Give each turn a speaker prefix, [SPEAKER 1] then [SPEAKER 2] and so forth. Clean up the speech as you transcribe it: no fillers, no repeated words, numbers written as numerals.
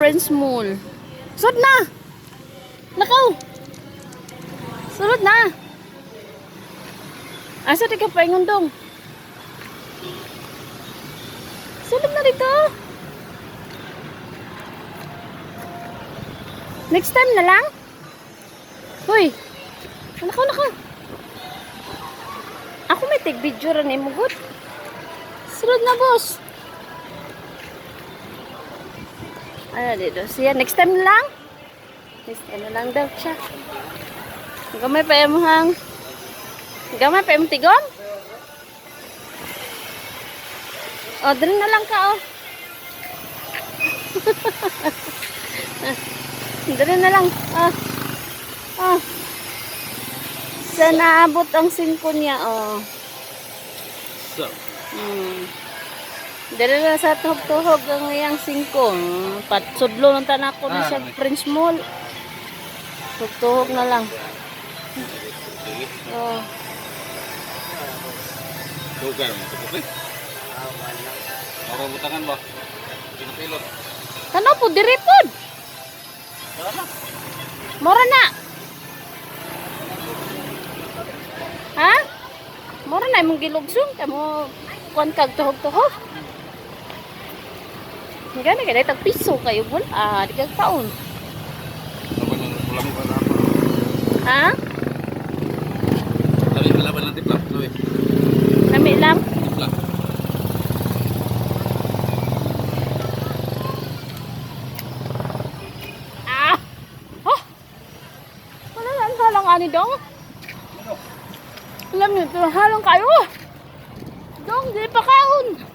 [SPEAKER 1] Prince Mall. Sunod na! Nakaw! Sunod na! Asa di ka paingon dong? Sunod na dito! Next time na lang? Hoy! Nakaw! Ako may take video rin eh, mugot. Sunod na, boss. Ano dito? Siya, next time na lang? Next time na lang daw siya. Gamay pa yung hang. Gamay pa yung tigom? O, dali na lang ka, oh. Dali na lang. Sa naabot ang 5 niya, oh.
[SPEAKER 2] So.
[SPEAKER 1] Dali na sa tuhog-tuhog ang iyang 5. Patsudlo ng tanak ko na siya Prince Mall. Tuhog-tuhog na lang. Oh.
[SPEAKER 2] Lugar mo. Marang butangan ba? Pinapilot.
[SPEAKER 1] Tanaw po, diripod. Mora na. Ha? Mora na imong gilugsong. Kamo kuan kag tuhog-tuhog. Gani kay tag piso kayo bul. Di kag taon.
[SPEAKER 2] Ulam ko na.
[SPEAKER 1] Ha?
[SPEAKER 2] Sabi laban ng tiplak, Louie.
[SPEAKER 1] Nami lang.
[SPEAKER 2] Tiplak.
[SPEAKER 1] Wala lang halang ani dong. Alam niyo, halong kayo. Dong, di pa kaon.